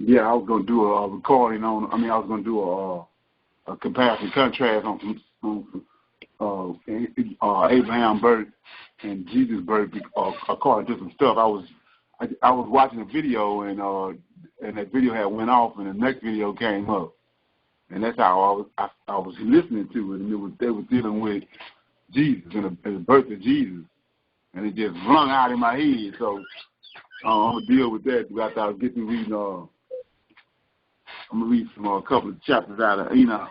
Yeah, I was going to do a recording on. I was going to do a comparison contrast on Abraham's birth and Jesus' birth, according to some stuff. I was watching a video and that video had went off and the next video came up, and that's how I was listening to it, and they were dealing with Jesus and the birth of Jesus, and it just rung out in my head. So I'm gonna deal with that after I get to reading. I'm gonna read a couple of chapters out of Enoch.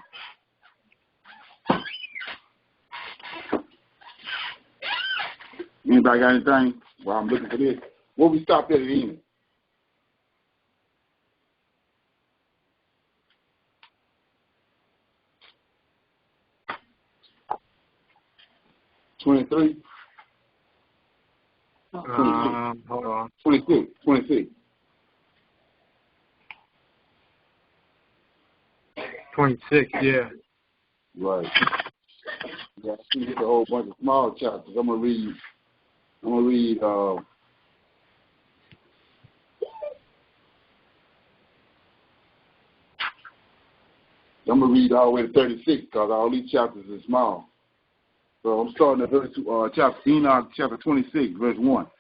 Anybody got anything? While I'm looking for this, where we stopped at Enoch? $23. Hold on. 26. 26, yeah. Right. Yeah, I see a whole bunch of small chapters. I'm gonna read. I'm gonna read all the way to 36 because all these chapters are small. So I'm starting at verse Enoch chapter 26, verse 1. It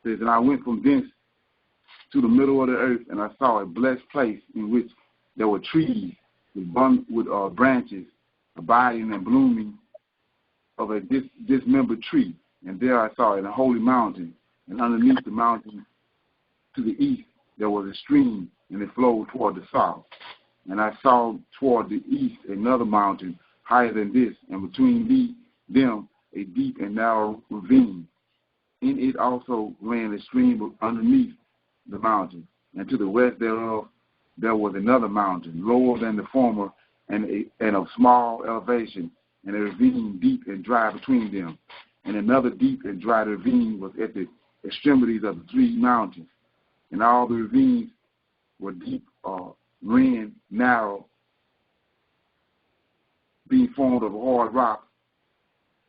says, "And I went from thence to the middle of the earth, and I saw a blessed place in which there were trees with branches abiding and blooming of a dismembered tree. And there I saw a holy mountain, and underneath the mountain to the east there was a stream, and it flowed toward the south. And I saw toward the east another mountain higher than this, and between them a deep and narrow ravine. In it also ran a stream underneath the mountain, and to the west thereof there was another mountain, lower than the former, and of small elevation, and a ravine deep and dry between them. And another deep and dry ravine was at the extremities of the three mountains. And all the ravines were deep, ran narrow, being formed of hard rock,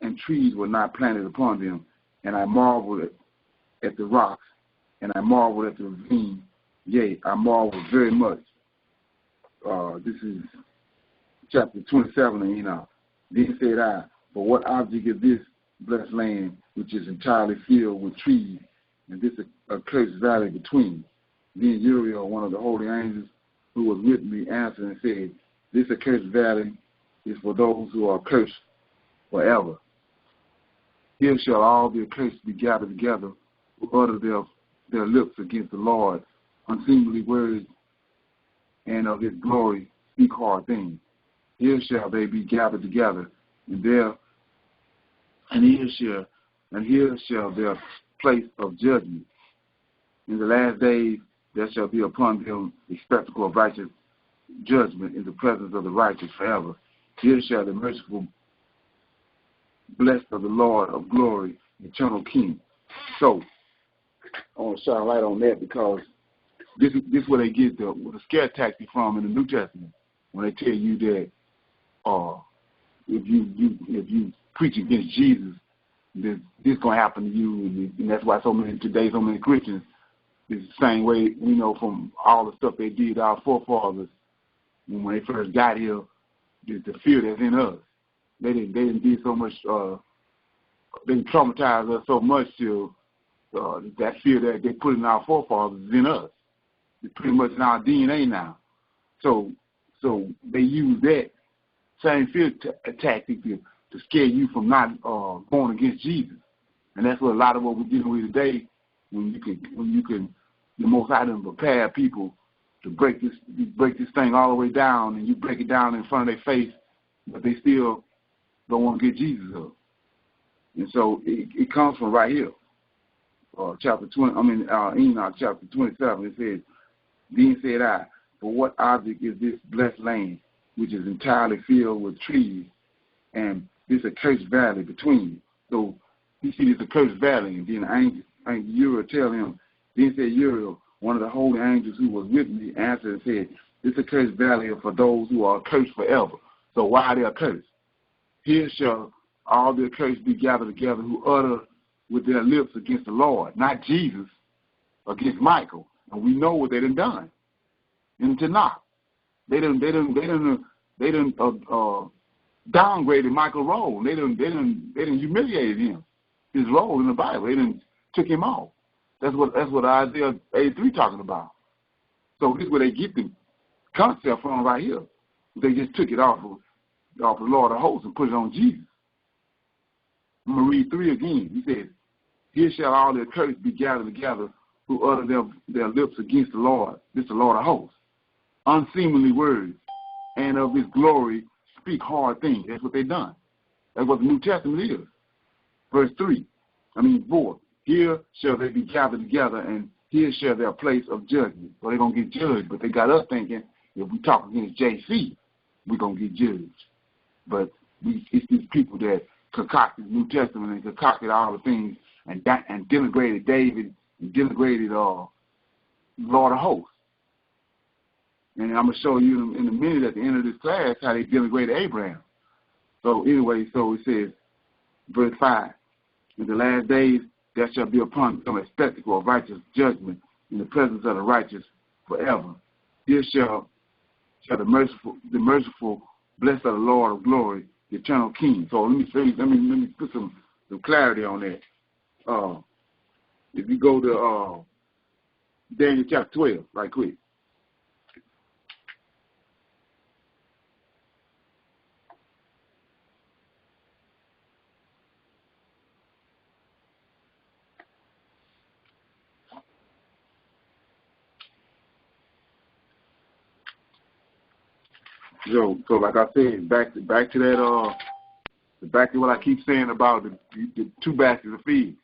and trees were not planted upon them. And I marveled at the rocks, and I marveled at the ravine. Yea, I marveled very much." This is chapter 27 of Enoch. "Then said I, for what object is this blessed land, which is entirely filled with trees, and this accursed valley between?" Then Uriel, one of the holy angels who was with me, answered and said, "This accursed valley is for those who are cursed forever. Here shall all the accursed be gathered together, who utter their lips against the Lord unseemly words, and of his glory speak hard things. Here shall they be gathered together, and here shall their place of judgment. In the last days there shall be upon them a spectacle of righteous judgment in the presence of the righteous forever. Here shall the merciful blessed of the Lord of glory, eternal King." So I want to shine light on that because this is where they get the scare tactic from in the New Testament, when they tell you that if you preach against Jesus, this gonna happen to you, and that's why so many Christians is the same way. We know from all the stuff they did, our forefathers when they first got here, the fear that's in us. They didn't do so much. They traumatized us so much till that fear that they put in our forefathers is in us. It's pretty much in our DNA now. So they use that same fear tactic to scare you from not going against Jesus, and that's what a lot of what we're dealing with today. When you can, the Most High done prepare people to break this thing all the way down, and you break it down in front of their face, but they still don't want to get Jesus up. And so it comes from right here, Enoch chapter 27. It says, "Then said I, for what object is this blessed land, which is entirely filled with trees, and this accursed valley between?" So you see this accursed valley, and then angel Uriel tell him. Then said Uriel, one of the holy angels who was with me, answered and said, "This accursed valley is for those who are accursed forever." So why are they accursed? "Here shall all the accursed be gathered together, who utter with their lips against the Lord," not Jesus, against Michael. And we know what they done. in Tanakh. They didn't downgraded Michael's role. They didn't humiliate him, his role in the Bible. They didn't took him off. That's what Isaiah 83 talking about. So this is where they get the concept from right here. They just took it off of the Lord of hosts and put it on Jesus. I'm going to read 3 again. He says, here shall all their curses be gathered together who utter their lips against the Lord. This is the Lord of hosts. Unseemly words, and of his glory speak hard things. That's what they done. That's what the New Testament is. Verse 4. Here shall they be gathered together, and here shall their place of judgment. So they're going to get judged. But they got us thinking, if we talk against JC, we're going to get judged. But it's these people that concocted the New Testament and concocted all the things and denigrated David and denigrated Lord of hosts. And I'm going to show you in a minute at the end of this class how they denigrated Abraham. So anyway, so it says, verse 5, in the last days there shall be upon them a spectacle of righteous judgment in the presence of the righteous forever. Here shall the merciful bless of the Lord of glory, the eternal King. So let me put some clarity on that. If you go to Daniel chapter 12, right quick. So like I said, back to that back to what I keep saying about the 2 baskets of feed.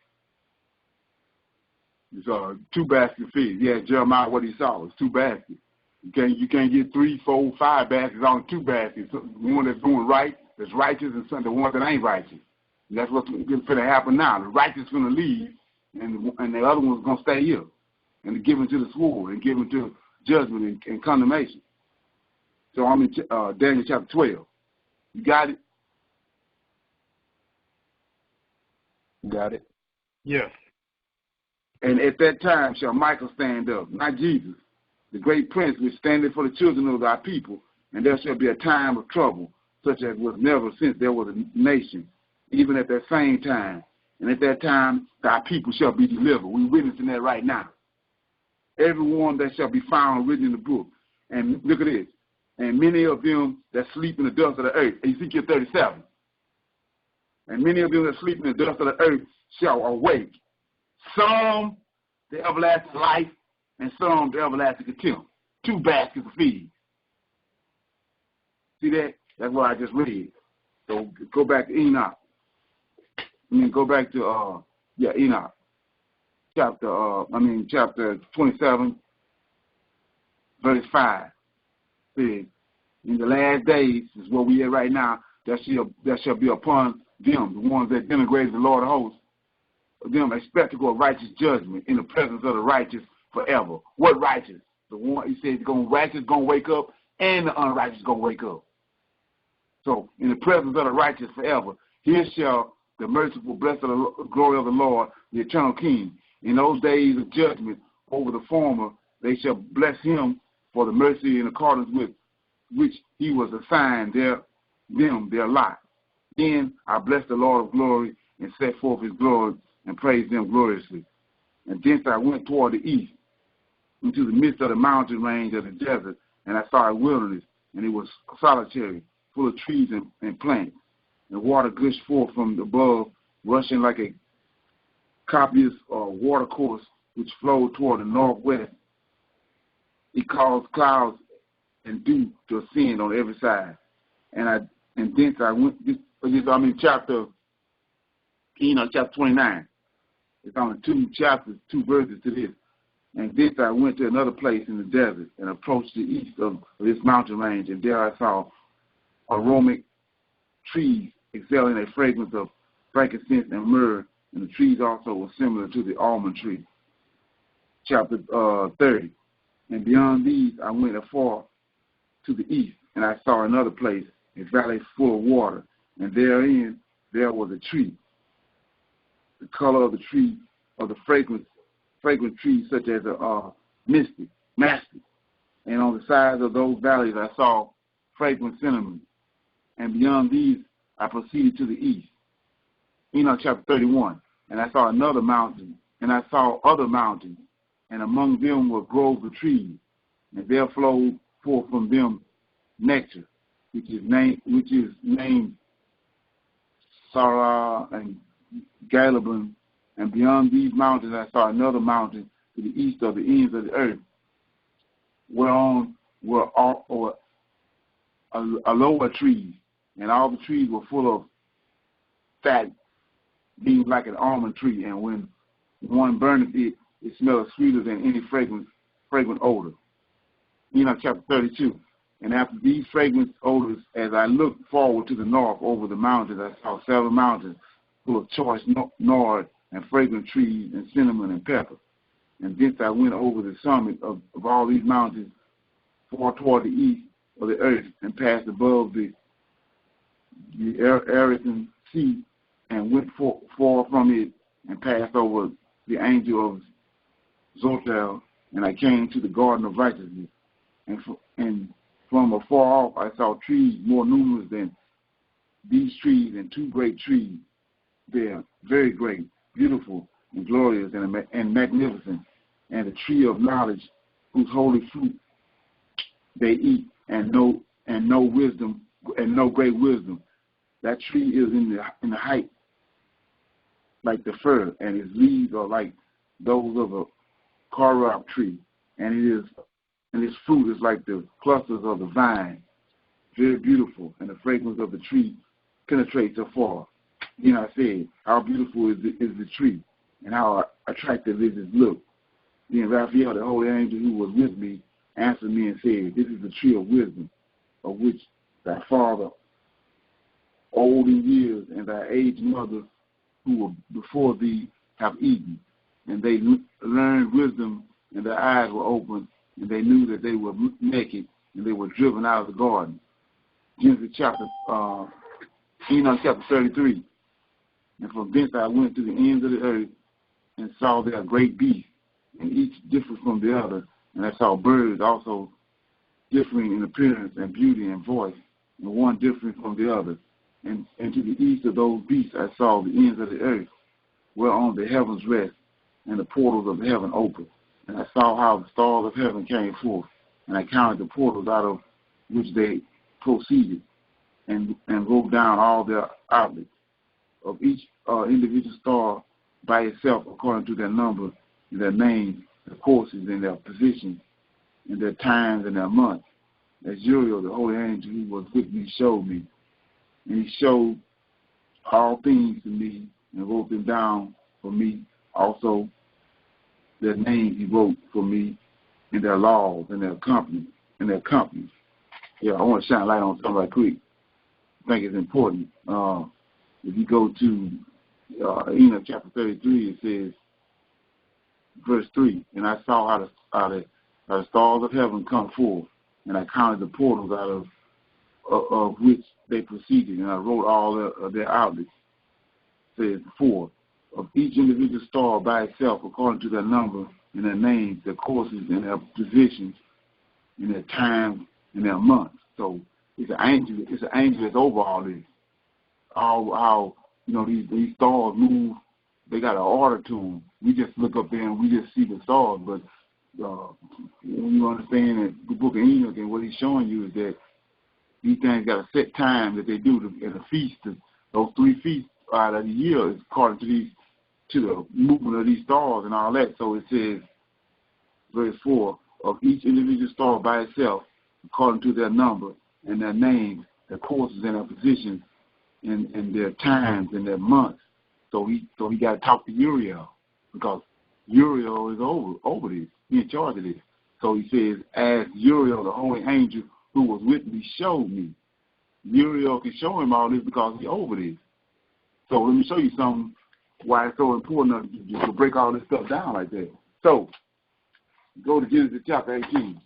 It's 2 baskets of feed. Yeah, Jeremiah, what he saw was 2 baskets. You can't get 3, 4, 5 baskets on 2 baskets. So the one that's doing right, that's righteous, and the one that ain't righteous. And that's what's going to happen now. The righteous is going to leave, and the other one's going to stay here, and to give into the sword and give into judgment and condemnation. So I'm in Daniel chapter 12. You got it? Got it? Yes. And at that time shall Michael stand up, not Jesus, the great prince which standeth for the children of thy people, and there shall be a time of trouble, such as was never since there was a nation, even at that same time. And at that time thy people shall be delivered. We're witnessing that right now. Everyone that shall be found written in the book. And look at this. And many of them that sleep in the dust of the earth. Ezekiel 37. And many of them that sleep in the dust of the earth shall awake. Some the everlasting life, and some the everlasting contempt. 2 baskets of feed. See that? That's what I just read. So go back to Enoch. Go back to Enoch. Chapter 27, verse 5. In the last days, is where we are right now, there shall be upon them, the ones that denigrated the Lord of hosts, them a spectacle of righteous judgment in the presence of the righteous forever. What righteous? The one, he says, righteous going to wake up, and the unrighteous going to wake up. So, in the presence of the righteous forever, here shall the merciful bless of the glory of the Lord, the eternal King. In those days of judgment over the former, they shall bless him for the mercy in accordance with which he was assigned their lot. Then I bless the Lord of glory and set forth his glory and praise them gloriously. And thence I went toward the east into the midst of the mountain range of the desert, and I saw a wilderness, and it was solitary, full of trees and plants. And water gushed forth from above, rushing like a copious water course which flowed toward the northwest. It caused clouds and dew to ascend on every side. And thence I went, Enoch chapter 29. It's only 2 chapters, 2 verses to this. And thence I went to another place in the desert and approached the east of this mountain range, and there I saw aromatic trees exhaling a fragrance of frankincense and myrrh, and the trees also were similar to the almond tree. Chapter 30. And beyond these I went afar to the east, and I saw another place, a valley full of water, and therein there was a tree. The color of the tree, of the fragrant tree, such as a mastic, And on the sides of those valleys I saw fragrant cinnamon. And beyond these I proceeded to the east. Enoch chapter 31. And I saw another mountain, and I saw other mountains, and among them were groves of trees, and there flowed forth from them nectar, which is named Sarah and Galiban. And beyond these mountains I saw another mountain to the east of the ends of the earth, whereon were a lower trees, and all the trees were full of fat, being like an almond tree, and when one burneth it, it smelleth sweeter than any fragrant odor. Enoch chapter 32. And after these fragrant odors, as I looked forward to the north over the mountains, I saw 7 mountains full of choice nard and fragrant trees and cinnamon and pepper. And thence I went over the summit of all these mountains far toward the east of the earth, and passed above the Arian sea, and went far from it, and passed over the angel of Zotel, and I came to the garden of righteousness. And from afar off I saw trees more numerous than these trees, and 2 great trees there, very great, beautiful, and glorious, and magnificent, and the tree of knowledge, whose holy fruit they eat, and no wisdom, and no great wisdom. That tree is in the height like the fir, and its leaves are like those of a carob tree, and its fruit is like the clusters of the vine, very beautiful, and the fragrance of the tree penetrates afar. Then I said, how beautiful is the tree, and how attractive is its look. Then Raphael, the holy angel who was with me, answered me and said, this is the tree of wisdom, of which thy father, old in years, and thy aged mother, who were before thee, have eaten. And they learned wisdom, and their eyes were opened, and they knew that they were naked, and they were driven out of the garden. Enoch chapter 33. And from thence I went to the ends of the earth, and saw there great beasts, and each different from the other. And I saw birds also differing in appearance and beauty and voice, and one different from the other. And to the east of those beasts I saw the ends of the earth, whereon the heavens rest, and the portals of heaven opened. And I saw how the stars of heaven came forth, and I counted the portals out of which they proceeded, and wrote down all their outlets of each individual star by itself according to their number, and their names, their courses, and their positions, and their times and their months. As Uriel, the holy angel who was with me, showed me. And he showed all things to me, and wrote them down for me. Also, their names he wrote for me, and their laws, and their companies. Yeah, I want to shine light on something right quick. I think it's important. If you go to Enoch chapter 33, it says, verse 3, and I saw how the stars of heaven come forth, and I counted the portals out of which they proceeded, and I wrote all their outlets. It says 4, of each individual star by itself according to their number and their names, their courses, and their positions, and their times and their months. So it's an angel that's over all this. How these stars move, they got an order to them. We just look up there and we just see the stars, but when you understand that the book of Enoch and what he's showing you is that these things got a set time that they do at a feast. Those 3 feasts out of the year is according to the movement of these stars and all that. So it says, verse 4, of each individual star by itself, according to their number and their names, their courses and their positions, and their times and their months. So he got to talk to Uriel, because Uriel is over this. He's in charge of this. So he says, as Uriel, the holy angel who was with me, showed me. Uriel can show him all this because he's over this. So let me show you something why it's so important to break all this stuff down like that. So go to Genesis chapter 18.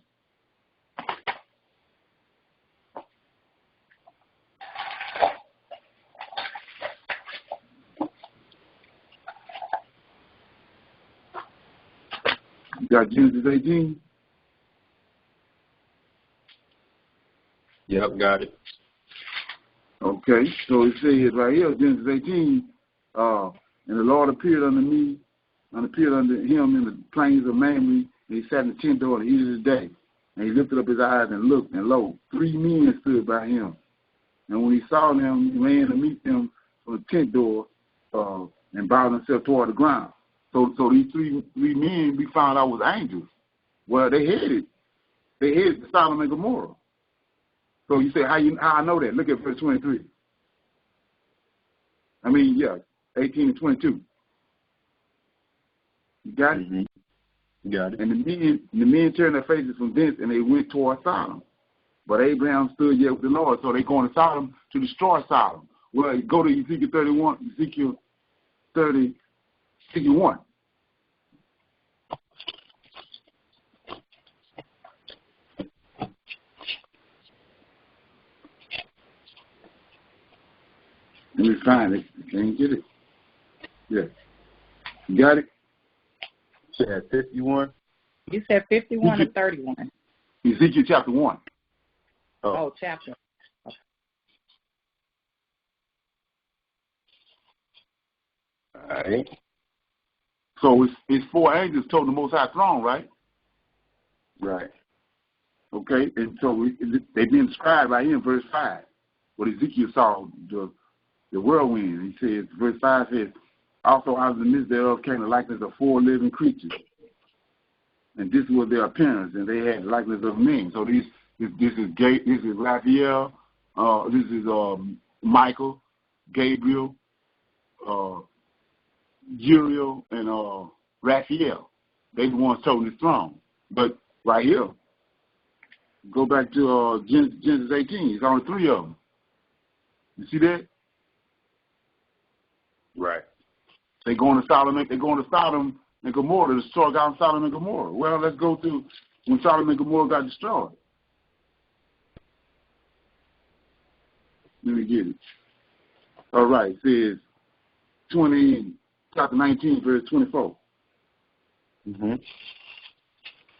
You got Genesis 18? Yep, got it. Okay, so it says right here, Genesis 18, and the Lord appeared unto me, and appeared unto him in the plains of Mamre, and he sat in the tent door in the heat of the day. And he lifted up his eyes and looked, and lo, 3 men stood by him. And when he saw them, he ran to meet them from the tent door and bowed himself toward the ground. So these three men we found out was angels. Well, they headed to Sodom and Gomorrah. So you say, how I know that? Look at verse 23. 18 and 22. You got it? Mm-hmm. Got it. And the men turned their faces from thence, and they went toward Sodom. But Abraham stood yet with the Lord, so they going to Sodom to destroy Sodom. Well, go to Ezekiel 31, Ezekiel 30, Ezekiel 1. Let me find it. Can't get it. Yeah. You got it? You said 51? You said 51 or 31? Ezekiel chapter 1. Oh, chapter. Okay. All right. So it's 4 angels told the Most High throne, right? Right. Okay, and so they've been described right here in verse 5. What Ezekiel saw, the whirlwind. He says, verse 5 says, also out of the midst thereof came the likeness of 4 living creatures. And this was their appearance, and they had the likeness of men. So this is Raphael, this is Michael, Gabriel, Uriel, and Raphael. They the ones holding the throne. But right here, go back to Genesis 18. It's only 3 of them. You see that? Right. They're going to Sodom and Gomorrah to destroy Sodom and Gomorrah. Well, let's go to when Sodom and Gomorrah got destroyed. Let me get it. All right, it says chapter 19, verse 24. Mm-hmm.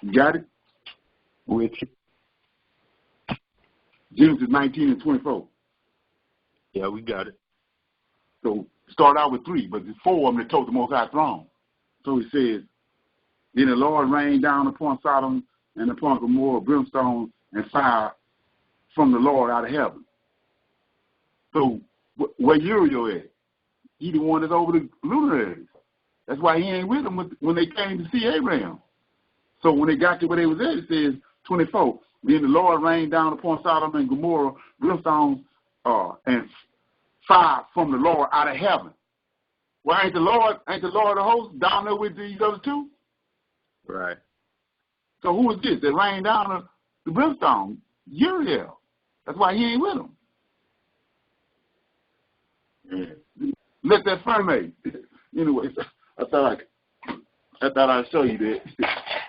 You got it? With you. Genesis 19 and 24. Yeah, we got it. So start out with 3, but the 4 of them that told the Most High throne. So he says, then the Lord rained down upon Sodom and upon Gomorrah brimstone and fire from the Lord out of heaven. So where Uriel is, he the one that's over the luminaries. That's why he ain't with them when they came to see Abraham. So when they got to where they was at, it says 24. Then the Lord rained down upon Sodom and Gomorrah brimstone and fire from the Lord out of heaven. Well, ain't the Lord of hosts down there with these other 2? Right. So who is this that rained down the brimstone? Uriel. That's why he ain't with them. Yeah. Let that ferment. Anyway, I thought I'd show you that.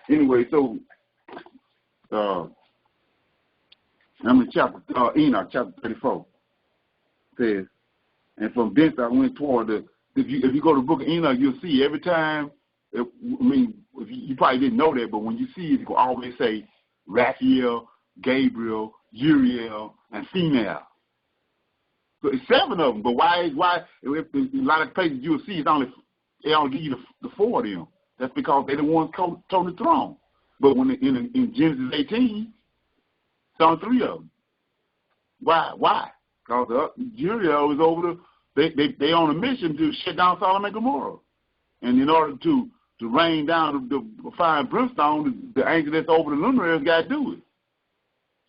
Anyway, so I'm in Enoch chapter 34. Says, and from thence I went toward the. If you go to the book of Enoch, you'll see every time. You probably didn't know that, but when you see it, you can always say Raphael, Gabriel, Uriel, and female. So it's 7 of them. But why? If a lot of places you'll see, they don't give you the 4 of them. That's because they're the ones told the throne. But when in Genesis 18, it's only 3 of them. Why? Because Uriel is over the. They on a mission to shut down Sodom and Gomorrah, and in order to rain down the fire and brimstone, the angel that's over the luminaries got to do it.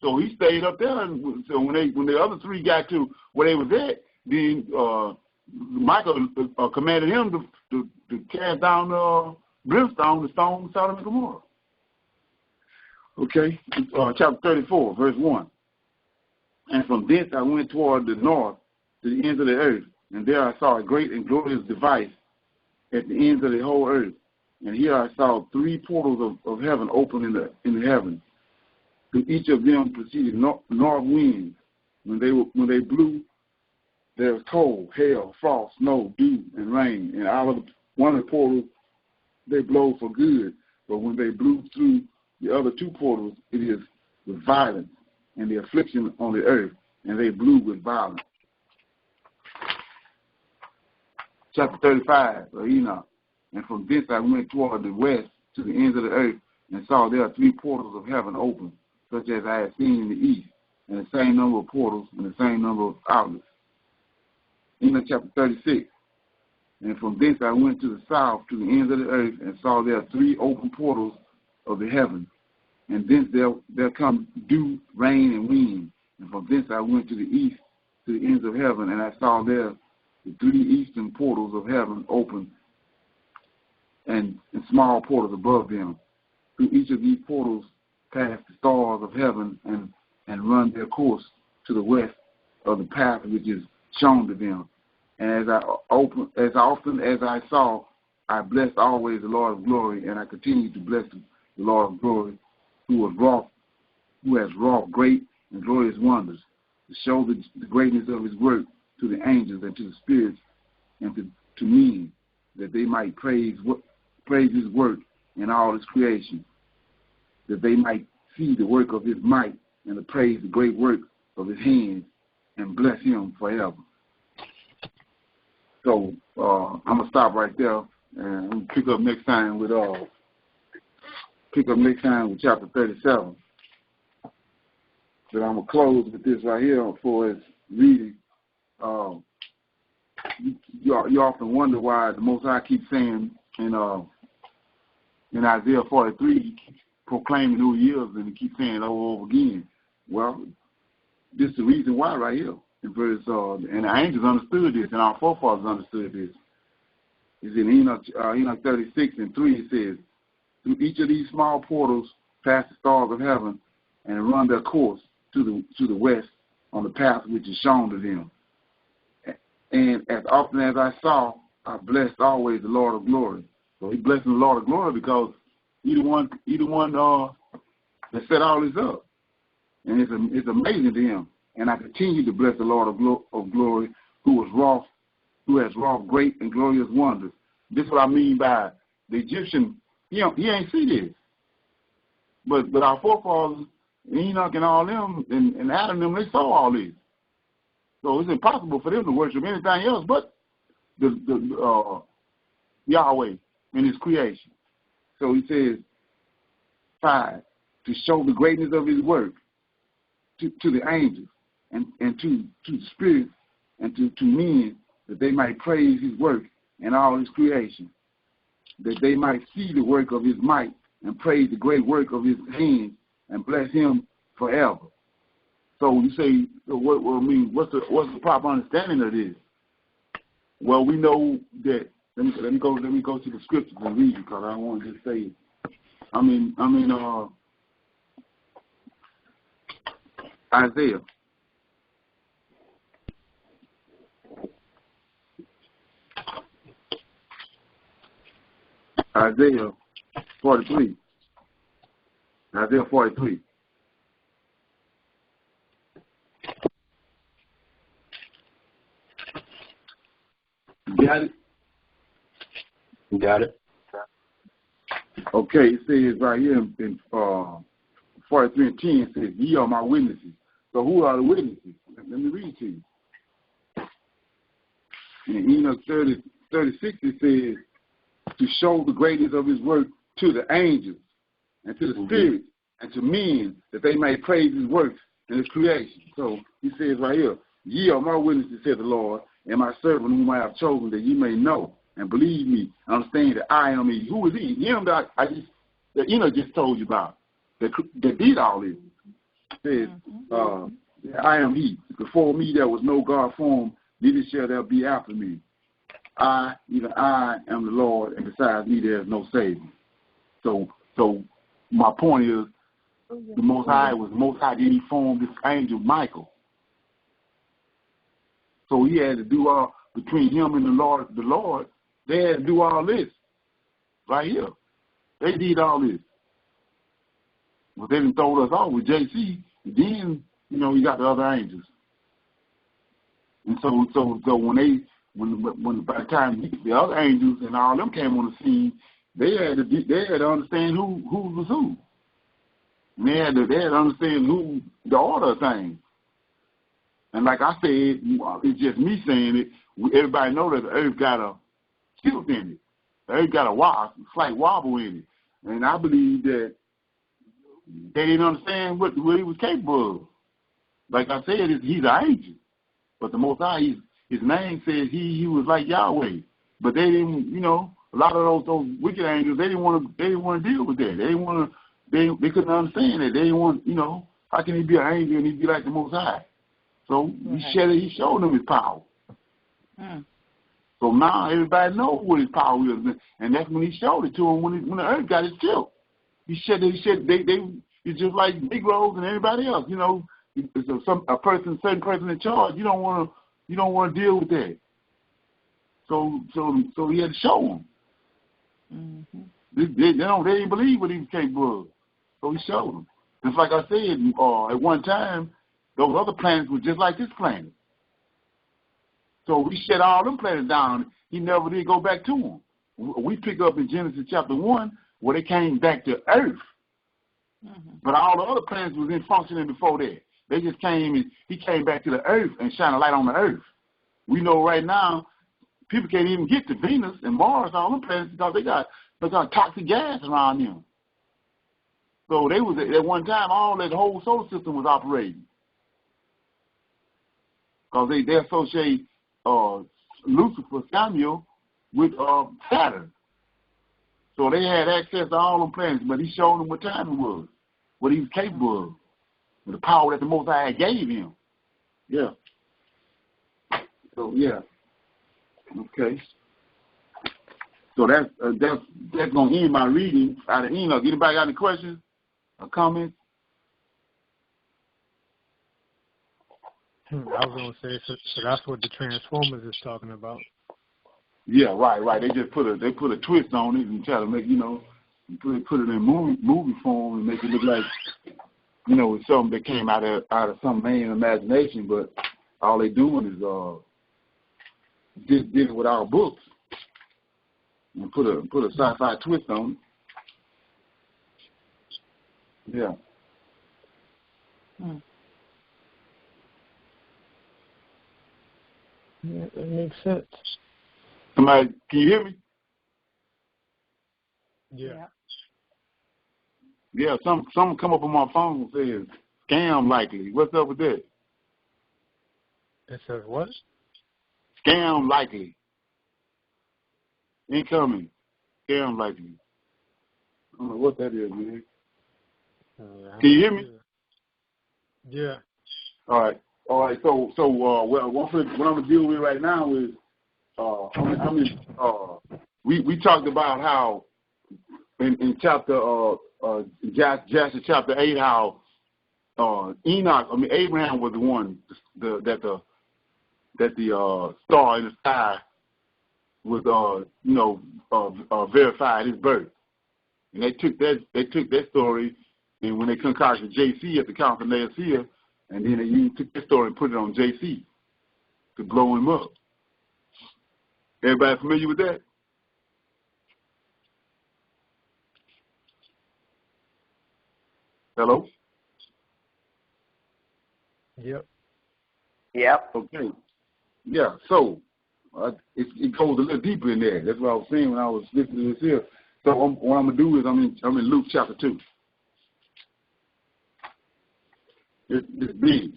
So he stayed up there, and so when the other 3 got to where they was at, then Michael commanded him to cast down brimstone to stone Sodom and Gomorrah. Okay, chapter 34, verse 1. And from thence I went toward the north to the ends of the earth, and there I saw a great and glorious device at the ends of the whole earth. And here I saw 3 portals of heaven open in the heaven. To each of them proceeded north winds. When they blew, there was cold, hail, frost, snow, dew, and rain. And out of one of the portals they blow for good. But when they blew through the other 2 portals, it is with violence. and the affliction on the earth, and they blew with violence. Chapter 35 of Enoch. And from thence I went toward the west to the ends of the earth, and saw there 3 portals of heaven open, such as I had seen in the east, and the same number of portals and the same number of outlets. Enoch chapter 36. And from thence I went to the south to the ends of the earth, and saw there 3 open portals of the heaven. And thence there come dew, rain, and wind. And from thence I went to the east to the ends of heaven, and I saw there the 3 eastern portals of heaven open, and small portals above them. Through each of these portals pass the stars of heaven, and run their course to the west of the path which is shown to them. And as often as I saw, I blessed always the Lord of glory, and I continue to bless the Lord of glory, who has wrought great and glorious wonders, to show the greatness of his work to the angels and to the spirits and to men, that they might praise his work in all his creation, that they might see the work of his might and to praise the great work of his hands and bless him forever. So I'm gonna stop right there and pick up next time with chapter 37. But I'm gonna close with this right here for his reading. You often wonder why the Most High keeps saying in Isaiah 43, he keeps proclaiming who he is, and he keeps saying it over and over again. Well, this is the reason why right here. In verse, and the angels understood this, and our forefathers understood this. It's in Enoch 36 and 3. It says, through each of these small portals pass the stars of heaven, and run their course to the west on the path which is shown to them. And as often as I saw, I blessed always the Lord of glory. So he blessing the Lord of glory because he the one that set all this up, and it's amazing to him. And I continue to bless the Lord of glory, who has wrought great and glorious wonders. This is what I mean by the Egyptian. He ain't see this, but our forefathers, Enoch and all them, and Adam and them, they saw all this. So it's impossible for them to worship anything else but the Yahweh and his creation. So he says, 5, to show the greatness of his work to the angels and to the spirits and to men, that they might praise his work and all his creation, that they might see the work of his might and praise the great work of his hands and bless him forever. So you say, what's the proper understanding of this? Well, we know that. Let me go to the scriptures and read it, because I don't want to just say it. Isaiah. Isaiah 43. Isaiah 43. Got it? You got it? Okay, it says right here in 43 and 10, it says, ye are my witnesses. So who are the witnesses? Let me read to you. In Enoch 36, it says, to show the greatness of his work to the angels and to the spirits and to men, that they may praise his works and his creation. So he says right here, ye are my witnesses, said the Lord, and my servant whom I have chosen, that ye may know and believe me, understand that I am he. Who is he? Him that Enoch just told you about, that did all this. It says, I am he. Before me there was no God formed, neither shall there be after me. Even I am the Lord, and besides me there is no Savior. So my point is, the Most High was Most High, then he formed this angel Michael. So he had to do all, between him and the Lord, they had to do all this right here. They did all this. But they didn't throw us off with JC. Then, you got the other angels. And so when by the time the other angels and all them came on the scene, they had to understand who was who. And they had to understand who the order of things. And like I said, it's just me saying it. Everybody know that the earth got a tilt in it. The earth got a slight wobble in it. And I believe that they didn't understand what he was capable of. Like I said, he's an angel. But the Most High, his name says he was like Yahweh. But they didn't, a lot of those wicked angels, they didn't want to deal with that. They didn't want to. They couldn't understand it. They didn't want, how can he be an angel and he be like the Most High? So he showed them his power. Mm. So now everybody knows what his power is, and that's when he showed it to them when the earth got its tilt. It's just like Negroes and everybody else. It's a certain person in charge. You don't want to deal with that. So he had to show them. Mm-hmm. They didn't believe what he was capable of. So he showed them. Just like I said, at one time, those other planets were just like this planet. So we shut all them planets down. He never did go back to them. We pick up in Genesis chapter 1 where they came back to Earth. Mm-hmm. But all the other planets was in functioning before that. They just he came back to the Earth and shined a light on the Earth. We know right now, people can't even get to Venus and Mars, all them planets, because they got toxic gas around them. So they was at one time, the whole solar system was operating. Because they associate Lucifer, Samuel, with Saturn. So they had access to all them planets, but he showed them what time it was, what he was capable of, the power that the Most High gave him. Yeah. So, yeah. Okay. So that's going to end my reading out of Enoch. Anybody got any questions or comments? I was going to say, so that's what the Transformers is talking about. Yeah, right. They just put a twist on it and try to make, put it in movie form and make it look like, it's something that came out of some man's imagination, but all they doing is just did it with our books and put a sci-fi twist on it. Yeah. Hmm. Yeah, that makes sense. Somebody, can you hear me? Yeah. Yeah, some come up on my phone and says, scam likely. What's up with that? It says what? Scam likely. Incoming. Scam likely. I don't know what that is, man. Can you hear me? Yeah. All right. So what I'm gonna deal with right now is we talked about how in chapter Jasher chapter 8 how Abraham was the one that the star in the sky was verified his birth, and they took that story, and when they concocted JC at the Council of Nicaea, and then they took that story and put it on JC to blow him up. Everybody familiar with that? Hello? Yep. Okay. Yeah, so it goes a little deeper in there. That's what I was saying when I was listening to this here. So what I'm going to do is I'm in Luke chapter 2. It's big.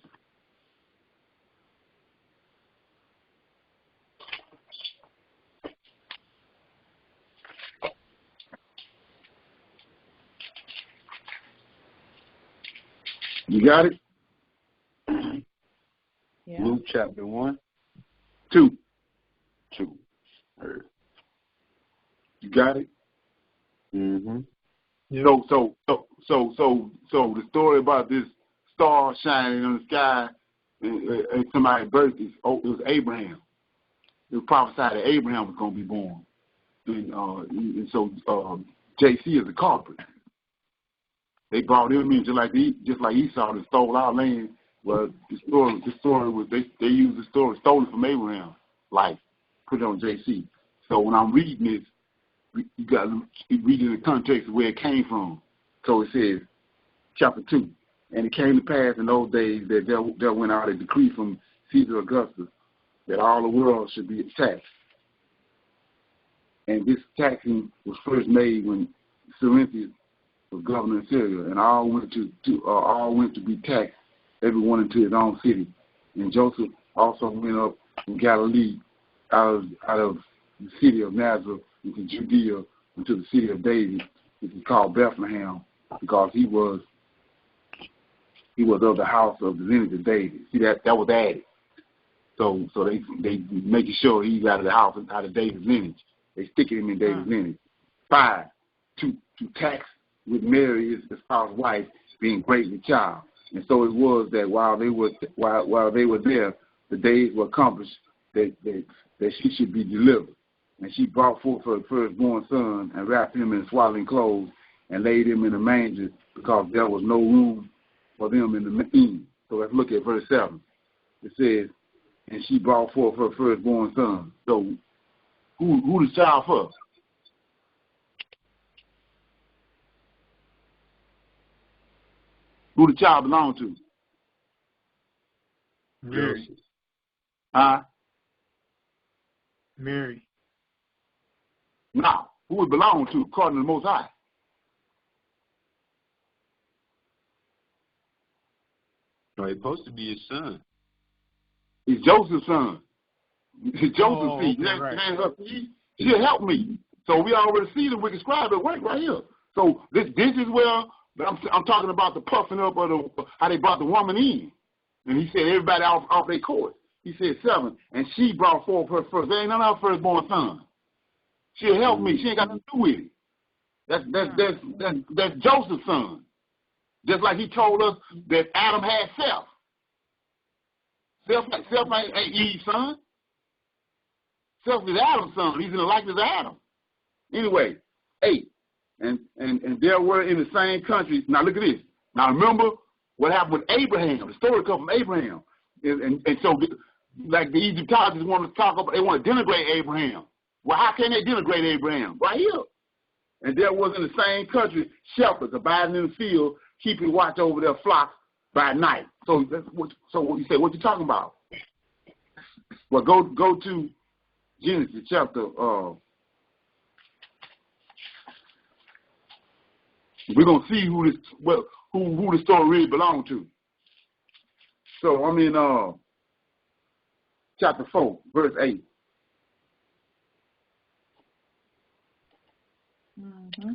You got it? Yeah. Luke chapter 1. 2. 2. You got it? Mm-hmm. Yep. So the story about this star shining in the sky and somebody's birth it was Abraham. It was prophesied that Abraham was going to be born, and so JC is a culprit. They brought him in just like Esau that stole our land. Well, the story was they used the story stolen from Abraham, like put it on JC. So when I'm reading this, you got to read in the context of where it came from. So it says, chapter 2. And it came to pass in those days that there went out a decree from Caesar Augustus that all the world should be taxed. And this taxing was first made when Cyrenius was governor of Syria, and all went to be taxed, everyone into his own city. And Joseph also went up from Galilee out of the city of Nazareth into Judea, into the city of David, which is called Bethlehem, because he was of the house of the lineage of David. See, that was added. So they making sure he's out of the house, out of David's lineage. They sticking him in David's lineage. 5, to tax with Mary, his spouse's wife, being greatly child. And so it was that while they were there, the days were accomplished that she should be delivered. And she brought forth her firstborn son and wrapped him in swaddling clothes and laid him in a manger because there was no room for them in the inn. So let's look at verse 7. It says, and she brought forth her firstborn son. So who the child for? Who the child belonged to? Mary. Huh? Mary. Now, who it belonged to, according to the Most High? No, it's supposed to be his son. It's Joseph's son. It's Joseph's seed. Okay, right. She'll help me. So we already see the wicked scribe at work right here. So this is where I'm talking about the puffing up of how they brought the woman in. And he said everybody off their court. He said 7, and she brought forth her first. There ain't none of her firstborn son. She'll help me. She ain't got nothing to do with it. That's Joseph's son. Just like he told us that Adam had Seth. Seth ain't Eve's son. Seth is Adam's son. He's in the likeness of Adam. Anyway, 8. And there were in the same country. Now look at this. Now remember what happened with Abraham. The story comes from Abraham. And so like the Egyptologists want to talk about, they want to denigrate Abraham. Well, how can they denigrate Abraham? Right here. And there was in the same country shepherds abiding in the field, keeping watch over their flocks by night. So what you say? What you talking about? Well, go to Genesis chapter. We're gonna see who the story really belonged to. So I'm in chapter 4, verse 8. Mm-hmm.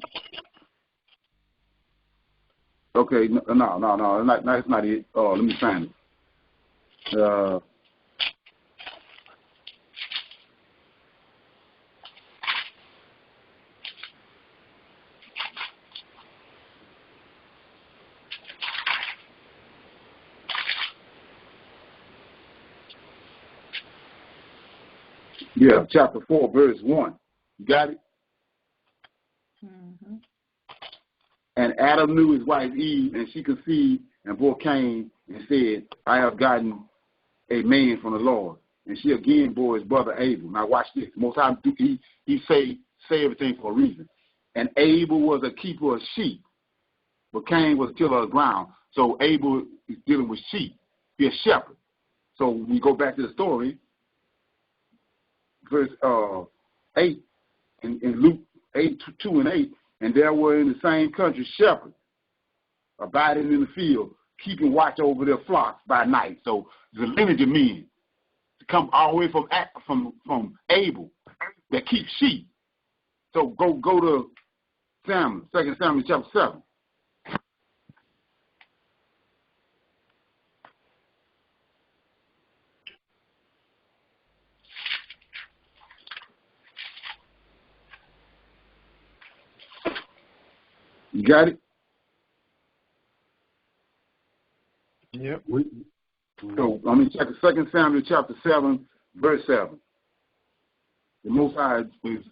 Okay, no, that's not it. Let me find it. Yeah, chapter 4, verse 1. You got it? Mm-hmm. And Adam knew his wife Eve, and she conceived and bore Cain, and said, I have gotten a man from the Lord. And she again bore his brother Abel. Now watch this. Most times he say everything for a reason. And Abel was a keeper of sheep, but Cain was a tiller of ground. So Abel is dealing with sheep. He's a shepherd. So we go back to the story. Verse 8 in Luke 8:2 and 8, and there were in the same country shepherds abiding in the field, keeping watch over their flocks by night. So the lineage of men to come all the way from Abel that keep sheep. So go to Samuel, 2 Samuel chapter 7. You got it? Yep. So, check the 2 Samuel chapter 7, verse 7. The Most High sent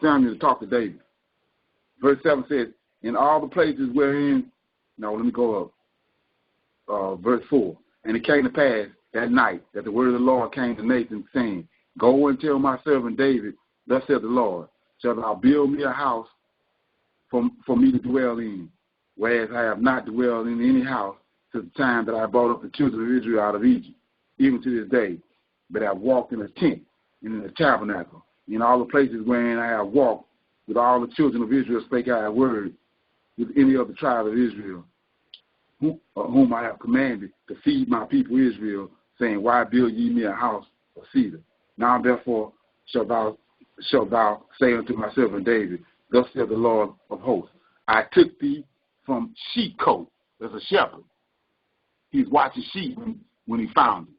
Samuel to talk to David. Verse 7 says, in all the places wherein, let me go up. Verse 4. And it came to pass that night that the word of the Lord came to Nathan, saying, go and tell my servant David, thus saith the Lord, shalt thou build me a house for me to dwell in. whereas I have not dwelled in any house since the time that I brought up the children of Israel out of Egypt, even to this day. But I have walked in a tent and in a tabernacle, in all the places wherein I have walked with all the children of Israel spake I a word with any of the tribe of Israel, whom I have commanded to feed my people Israel, saying, why build ye me a house of cedar? Now therefore shalt thou say unto my servant David, thus saith the Lord of hosts, I took thee from sheep cote. There's a shepherd. He's watching sheep when he found it.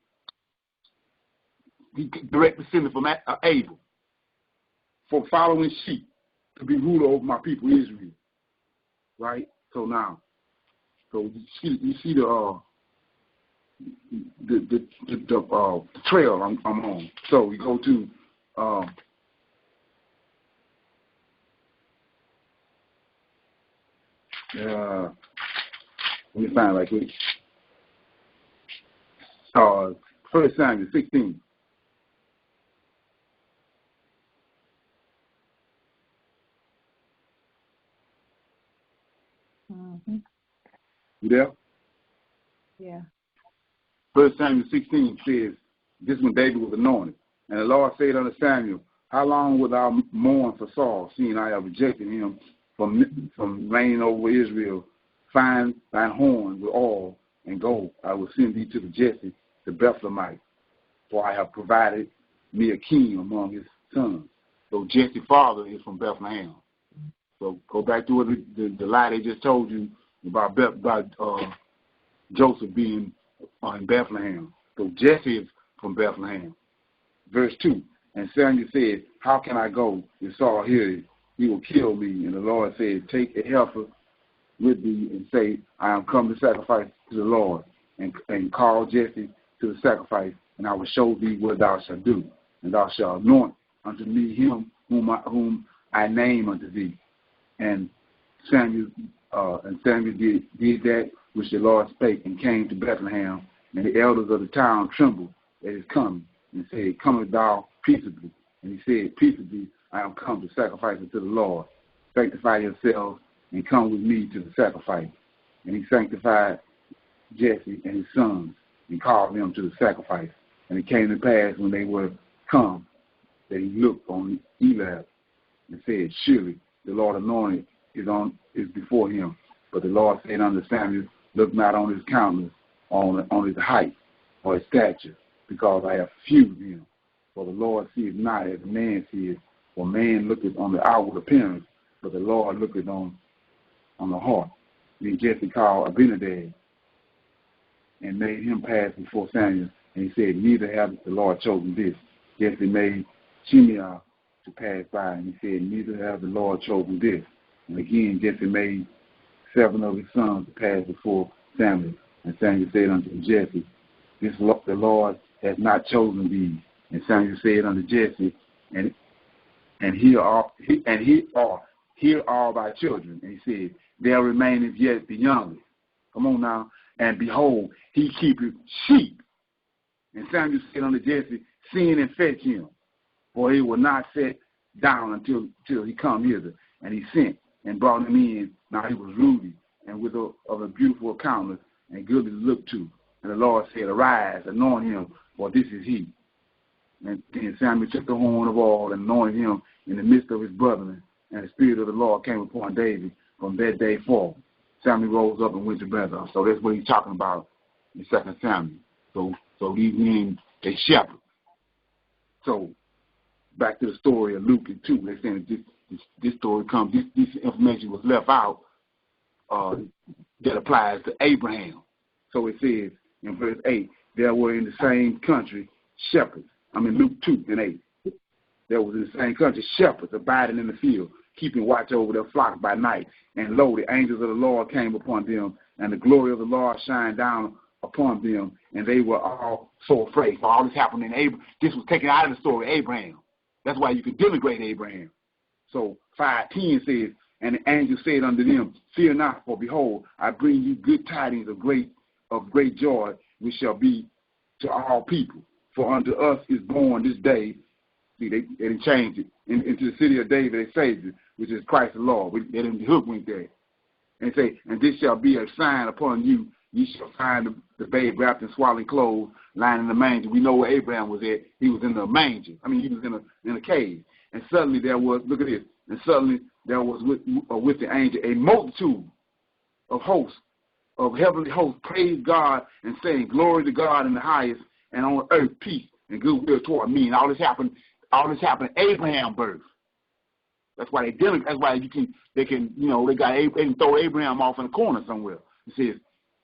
He direct descendant from Abel, for following sheep, to be ruler over my people Israel. Right? So now, you see the trail I'm on. So we go to let me find right quick. 1 Samuel 16. Mm-hmm. You there? Yeah. 1 Samuel 16 says, this when David was anointed. And the Lord said unto Samuel, how long wilt thou mourn for Saul, seeing I have rejected him from reigning over Israel? Find thine horn with oil, and go. I will send thee to the Jesse, the Bethlehemite, for I have provided me a king among his sons. So Jesse's father is from Bethlehem. So go back to the lie they just told you about Joseph being in Bethlehem. So Jesse is from Bethlehem. Verse 2, and Samuel said, how can I go? If Saul hear it, he will kill me. And the Lord said, take a heifer with thee and say, I am come to sacrifice to the Lord. And call Jesse to the sacrifice, and I will show thee what thou shalt do. And thou shalt anoint unto me him whom I name unto thee. And Samuel did that which the Lord spake, and came to Bethlehem. And the elders of the town trembled at his coming, and said, comest thou peaceably? And he said, peaceably, I am come to sacrifice unto the Lord. Sanctify yourselves, and come with me to the sacrifice. And he sanctified Jesse and his sons, and called them to the sacrifice. And it came to pass, when they were come, that he looked on Eliab, and said, surely the Lord anointed is before him. But the Lord said unto Samuel, look not on his countenance, on his height, or his stature, because I have fewed him. For the Lord seeth not as man seeth, for man looketh on the outward appearance, but the Lord looketh on the heart. Then Jesse called Abinadab, and made him pass before Samuel, and he said, neither hath the Lord chosen this. Jesse made Shimeah to pass by, and he said, neither hath the Lord chosen this. And again Jesse made 7 of his sons to pass before Samuel. And Samuel said unto Jesse, the Lord has not chosen these. And Samuel said unto Jesse, and here are thy children. And he said, there remaineth yet the youngest. Come on now. And behold, he keepeth sheep. And Samuel said unto Jesse, send and fetch him, for he will not sit down until he come hither. And he sent and brought him in. Now he was ruddy, and of a beautiful countenance, and goodly to look to. And the Lord said, arise, anoint him, for this is he. And then Samuel took the horn of oil and anointed him in the midst of his brethren. And the Spirit of the Lord came upon David from that day forth. Samuel rose up and went to Bethel. So that's what he's talking about in 2 Samuel. So these men, they shepherd. So back to the story of Luke and 2. They're saying that this story comes, this information was left out that applies to Abraham. So it says in verse 8, there were in the same country shepherds. Luke 2 and 8. There was in the same country shepherds abiding in the field, keeping watch over their flock by night. And lo, the angels of the Lord came upon them, and the glory of the Lord shined down upon them, and they were all so afraid. So all this happened in Abraham. This was taken out of the story of Abraham. That's why you can denigrate Abraham. So 5:10 says, and the angel said unto them, fear not, for behold, I bring you good tidings of great joy, which shall be to all people. For unto us is born this day, see, they didn't change it, into the city of David a Savior, which is Christ the Lord. They didn't hook went there. and say, and this shall be a sign upon you. You shall find the babe wrapped in swaddling clothes, lying in the manger. We know where Abraham was at. He was in the manger. I mean, he was in a cave. And suddenly there was, look at this, and suddenly there was with the angel a multitude of hosts, of heavenly hosts, praise God and saying, glory to God in the highest, and on earth peace and goodwill toward men. All this happened at Abraham's birth. That's why they can they can throw Abraham off in a corner somewhere. It says,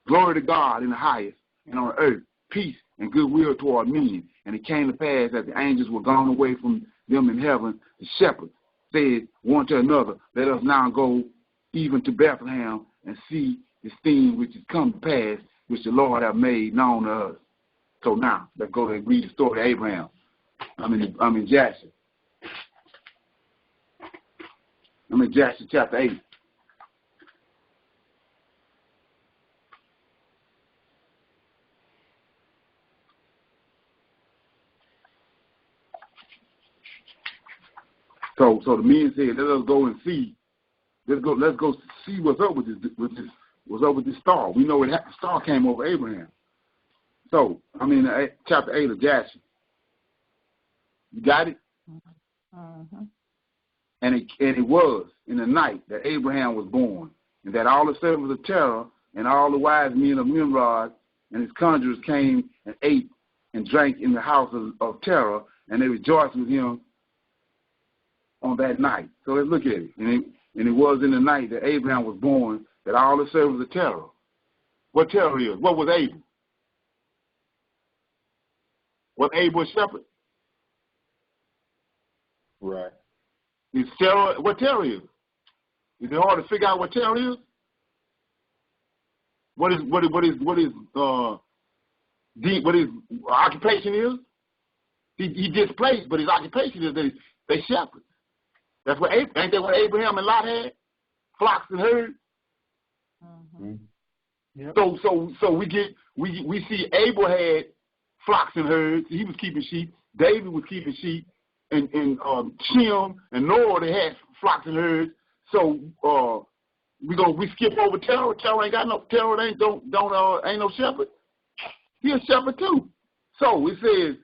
glory to God in the highest, and on earth peace and goodwill toward men. And it came to pass that the angels were gone away from them in heaven. The shepherds said one to another, let us now go even to Bethlehem and see this thing which is come to pass, which the Lord have made known to us. So now, let's go and read the story of Abraham. I'm in Jasher. I'm in Jasher chapter 8. So the men said, let us go and see. Let's go see what's up with this star. We know the star came over Abraham. So I'm in chapter 8 of Jasher. You got it? Mm-hmm. And it was in the night that Abraham was born, and that all the servants of Terah and all the wise men of Nimrod and his conjurers came and ate and drank in the house of Terah, and they rejoiced with him on that night. So let's look at it. And it was in the night that Abraham was born that all the servants of Terah. What Terah is? What was Abel? Was Abel a shepherd? Right. Is Terah, what Terah is? Is it hard to figure out what Terah is? What his occupation is? He displaced, but his occupation is that they shepherd. That's what ain't that what Abraham and Lot had? Flocks and herds. Mm-hmm. Yep. So we see Abel had flocks and herds. He was keeping sheep. David was keeping sheep, and Shem and Noah, they had flocks and herds. So we skip over Terah. Terah ain't got no Terah. Ain't no shepherd. He a shepherd too. So it says,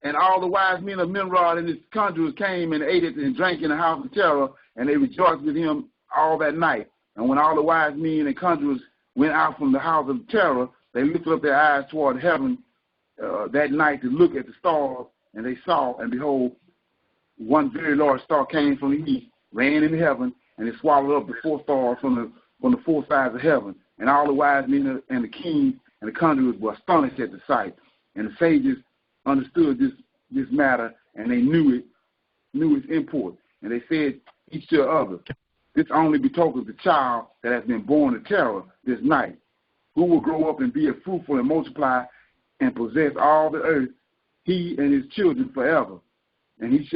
and all the wise men of Nimrod and his conjurers came and ate it and drank in the house of Terah, and they rejoiced with him all that night. And when all the wise men and conjurers went out from the house of Terah, they lifted up their eyes toward heaven that night to look at the stars, and they saw, and behold, one very large star came from the east, ran into heaven, and it swallowed up the four stars from the four sides of heaven. And all the wise men and the kings and the conjurers were astonished at the sight. And the sages understood this matter, and they knew its import. And they said each to the other, this only betokens the child that has been born to Terah this night, who will grow up and be fruitful and multiply and possess all the earth, he and his children forever. And his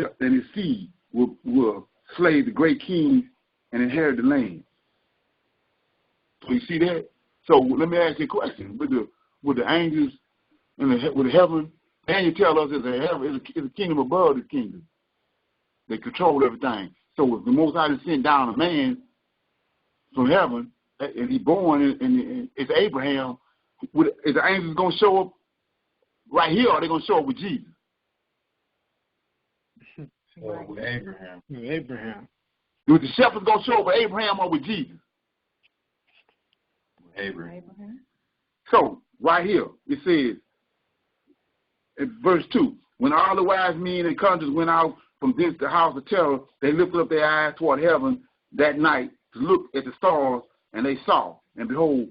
seed will slay the great kings and inherit the land. So you see that? So let me ask you a question. With the angels with the heaven, the angel tell us it's a kingdom above the kingdom. They control everything. So if the Most High sent down a man from heaven, and he's born, and it's Abraham, is the angels going to show up right here, or are they going to show up with Jesus? With Abraham. With Abraham. Was the shepherds going to show up with Abraham or with Jesus? With Abraham. So, right here, it says, in verse 2, when all the wise men and conjurers went out from thence the house of Terah, they lifted up their eyes toward heaven that night to look at the stars, and they saw, and behold,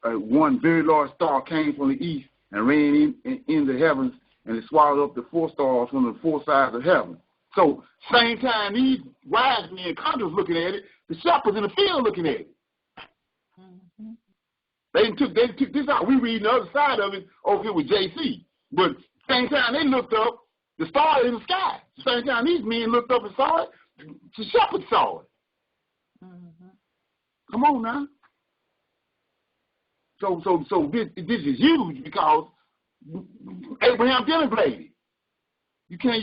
one very large star came from the east and ran in the heavens, and it swallowed up the four stars from the four sides of heaven. So, same time these wise men and conjurers looking at it, the shepherds in the field looking at it. Mm-hmm. They took this out. We read the other side of it over here with JC. But same time they looked up, the star in the sky. Same time these men looked up and saw it, the shepherds saw it. Mm-hmm. Come on now. So this is huge because Abraham demonstrated. You can't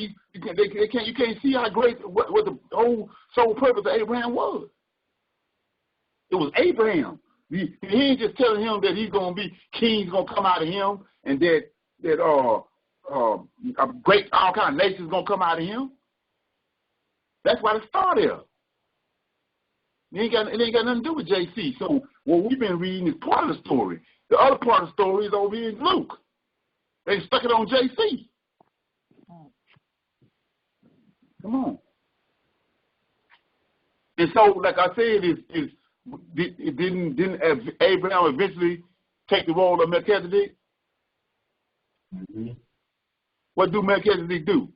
see how great what the whole sole purpose of Abraham was. It was Abraham. He ain't just telling him that he's gonna be king's gonna come out of him, and that a great all kind of nations gonna come out of him. That's why it started. It ain't got nothing to do with JC. So what we've been reading is part of the story. The other part of the story is over here in Luke. They stuck it on JC. Come on. And so, like I said, didn't Abraham eventually take the role of Melchizedek? Mm-hmm. What do Melchizedek do?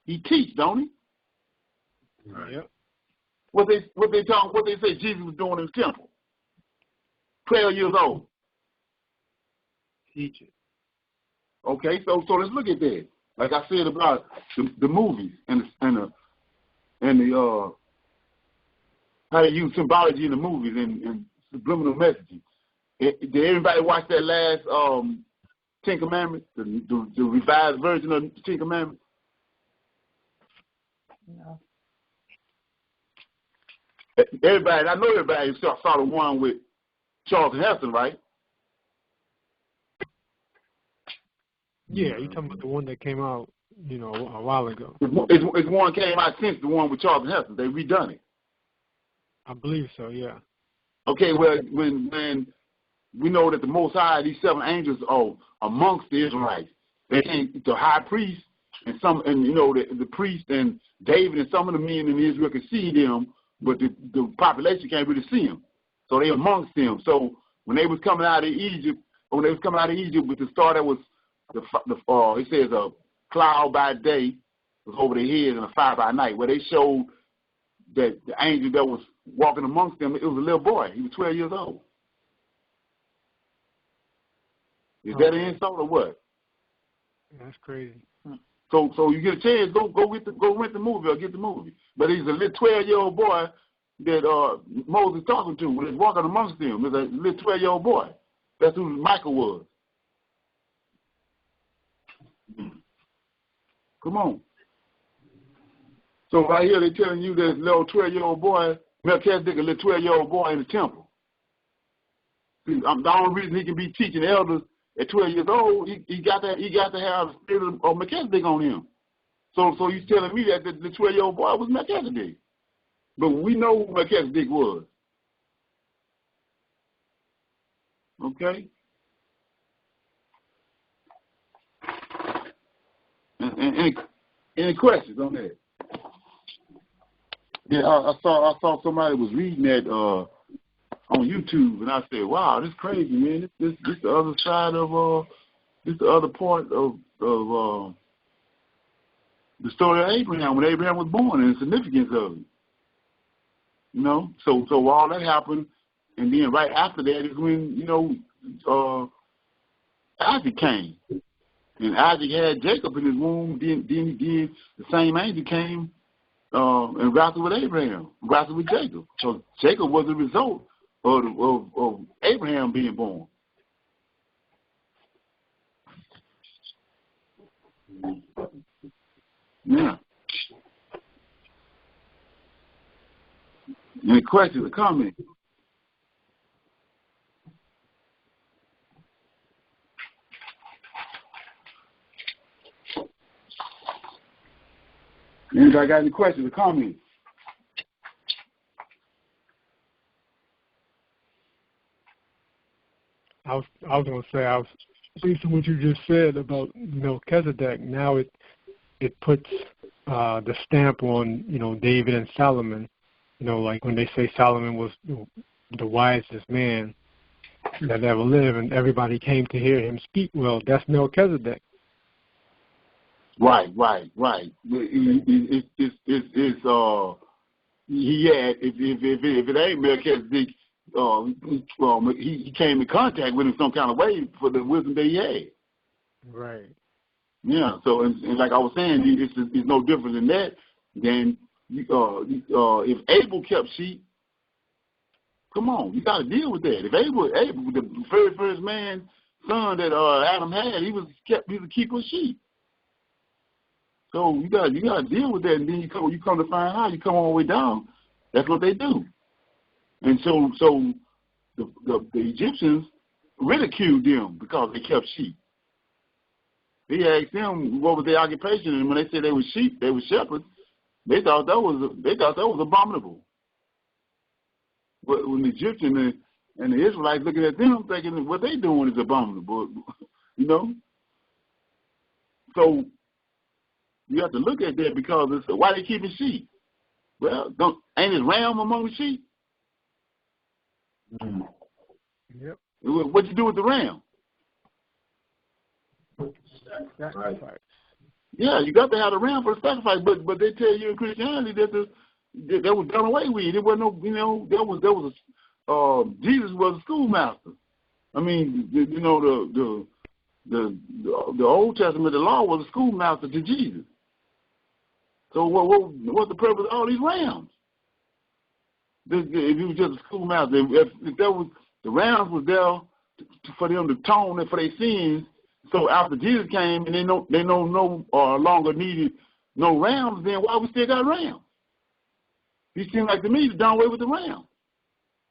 He teach, don't he? Yep. What they say Jesus was doing in the temple. 12 years old. Teach it. Okay, so let's look at that. Like I said about the movies and the how they use symbology in the movies and subliminal messaging. Did everybody watch that last Ten Commandments, the revised version of the Ten Commandments? No. Everybody, I know everybody saw the one with Charles Heston, right? Yeah, you talking about the one that came out, a while ago. It's one came out since the one with Charles Heston. They redone it. I believe so, yeah. Okay, well, when we know that the Most High, these 7 angels are amongst the Israelites. They came, the high priest and the priest and David and some of the men in Israel could see them, but the population can't really see them. So they amongst them. So when they was coming out of Egypt, with the star that was it says a cloud by day was over their heads and a fire by night, where they showed that the angel that was walking amongst them, it was a little boy. He was 12 years old. Is that an insult or what? That's crazy. So you get a chance, go rent the movie or get the movie. But he's a little 12-year-old boy that Moses talking to when he's walking amongst them. There's a little 12-year-old boy. That's who Michael was. Come on. So right here they're telling you there's a little 12-year-old boy, Melchizedek, a little 12-year-old boy in the temple. See, the only reason he can be teaching elders at 12 years old, he got to have the spirit of Melchizedek on him. So you're telling me that the 12-year-old boy was Melchizedek. But we know who Melchizedek was. Okay? Any questions on that? Yeah, I saw somebody was reading that on YouTube, and I said, "Wow, this is crazy, man! This the other side of this the other part of the story of Abraham when Abraham was born and the significance of it. So all that happened, and then right after that is when Isaac came, and Isaac had Jacob in his womb. Then the same angel came and wrestled with Abraham, wrestled with Jacob. So Jacob was the result of Abraham being born. Yeah. Any questions or comments? Anybody got any questions or comments? I was going to say, based on what you just said about Melchizedek, now it puts the stamp on David and Solomon. Like when they say Solomon was the wisest man that ever lived, and everybody came to hear him speak. Well, that's Melchizedek. Right. If it ain't Melchizedek, he came in contact with him some kind of way for the wisdom that he had. Right. Yeah. So and like I was saying, it's no different than that. Then if Abel kept sheep, come on, you got to deal with that. If Abel, the very first son that Adam had, he was a keeper of sheep. So you got to deal with that, and then you come to find out, you come all the way down. That's what they do. And so the Egyptians ridiculed them because they kept sheep. They asked them what was their occupation, and when they said they were sheep, they were shepherds. They thought that was abominable. But when the Egyptians and the Israelites looking at them, thinking what they doing is abominable, you know. So you have to look at that because it's why they keeping sheep. Well, ain't it ram among the sheep? Mm. Yep. What you do with the ram? Sacrifice. Yeah, you got to have the ram for the sacrifice, but they tell you in Christianity that that was done away with. There was no, you know, Jesus was a schoolmaster. I mean, you know, the Old Testament, the law was a schoolmaster to Jesus. So what's the purpose of all these rams? If he was just a schoolmaster, if there was the rams was there for them to atone for their sins. So after Jesus came and they no longer needed no rams, then why we still got rams? It seems like to me to done away with the rams.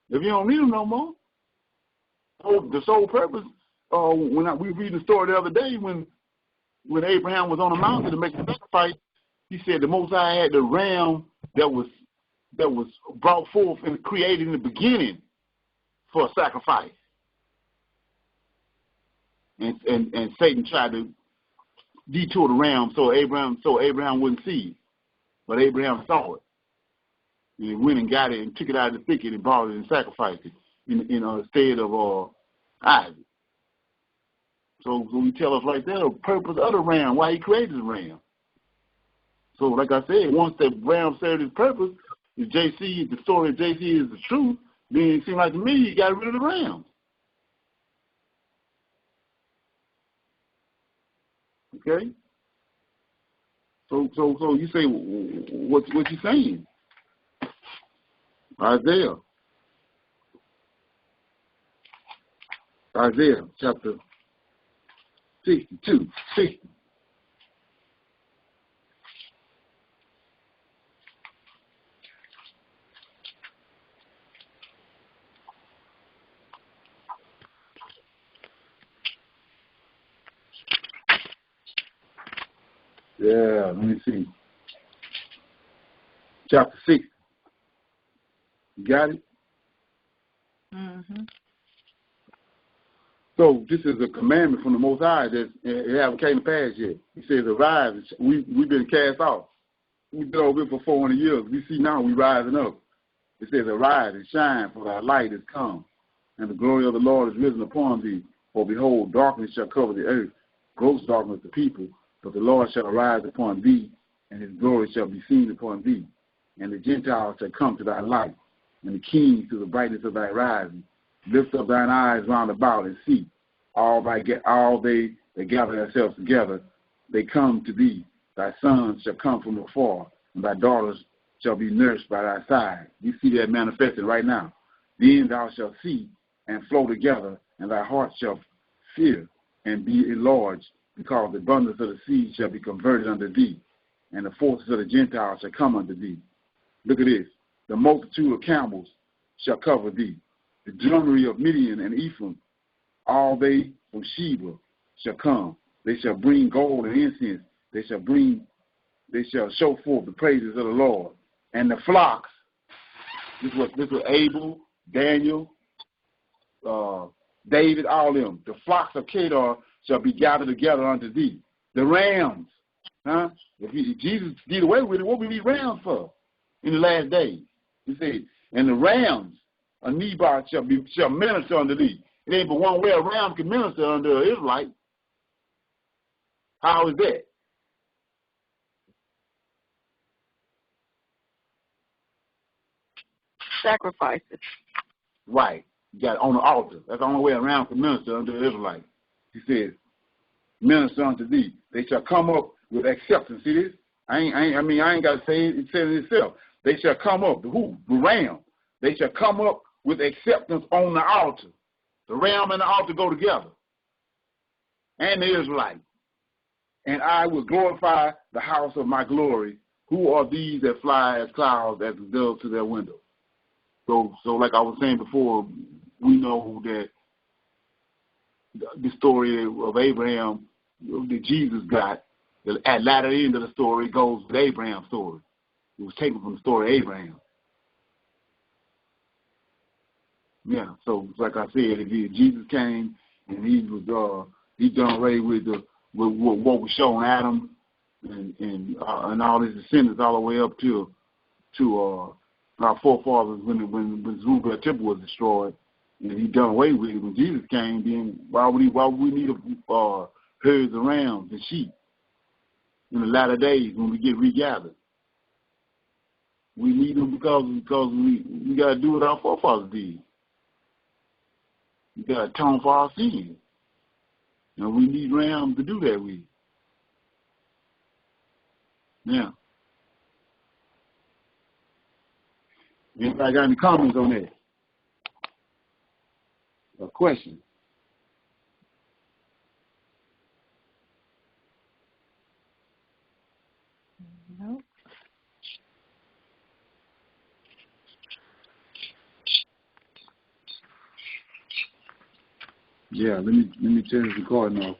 If you don't need them no more. So the sole purpose, we read the story the other day when Abraham was on the mountain to make the sacrifice, he said the Most High had the ram that was brought forth and created in the beginning for a sacrifice. And Satan tried to detour the ram so Abraham wouldn't see it. But Abraham saw it. And he went and got it and took it out of the thicket and brought it and sacrificed it instead of Isaac. So we tell us right there the purpose of the ram, why he created the ram. So like I said, once the ram served his purpose, if the story of JC is the truth, then it seems like to me he got rid of the ram. Okay? So you say, what you saying? Isaiah chapter 62, 60. Yeah, let me see. Chapter 6. You got it? Mm-hmm. So this is a commandment from the Most High that it haven't came to pass yet. He says, arise. We've been cast off. We've been over here for 400 years. We see now we rising up. It says, arise and shine, for thy light is come, and the glory of the Lord is risen upon thee. For behold, darkness shall cover the earth, gross darkness the people. But the Lord shall arise upon thee, and his glory shall be seen upon thee. And the Gentiles shall come to thy light, and the kings to the brightness of thy rising. Lift up thine eyes round about and see. All they that gather themselves together, they come to thee. Thy sons shall come from afar, and thy daughters shall be nursed by thy side. You see that manifested right now. Then thou shalt see and flow together, and thy heart shall fear and be enlarged, because the abundance of the sea shall be converted unto thee, and the forces of the Gentiles shall come unto thee. Look at this. The multitude of camels shall cover thee. The drummery of Midian and Ephraim, all they from Sheba shall come. They shall bring gold and incense. They shall show forth the praises of the Lord. And the flocks, this was Abel, Daniel, David, all of them. The flocks of Kedar shall be gathered together unto thee. The rams, huh? If Jesus did away with it, what we need rams for in the last days? He said, and the rams of Nebat shall minister unto thee. It ain't but one way a ram can minister unto an Israelite. How is that? Sacrifices. Right. You got it on the altar. That's the only way a ram can minister unto an Israelite. He says, minister unto thee. They shall come up with acceptance. See this? I ain't got to say it. It says it itself. They shall come up. The ram. They shall come up with acceptance on the altar. The ram and the altar go together. And the Israelite. and I will glorify the house of my glory. Who are these that fly as clouds as the dove to their window? So like I was saying before, we know that the story of Abraham that Jesus got, at latter end of the story goes with Abraham's story. It was taken from the story of Abraham. Yeah, so like I said, if Jesus came and he done away with what was shown Adam and all his descendants all the way up to our forefathers when Zerubbabel temple was destroyed, and he done away with it. When Jesus came, then why would we need herds of rams and sheep in the latter days when we get regathered? We need them because we got to do what our forefathers did. We got to atone for our sins. And we need rams to do that with. Now, anybody got any comments on that? A question? No. Yeah, let me turn this recording off.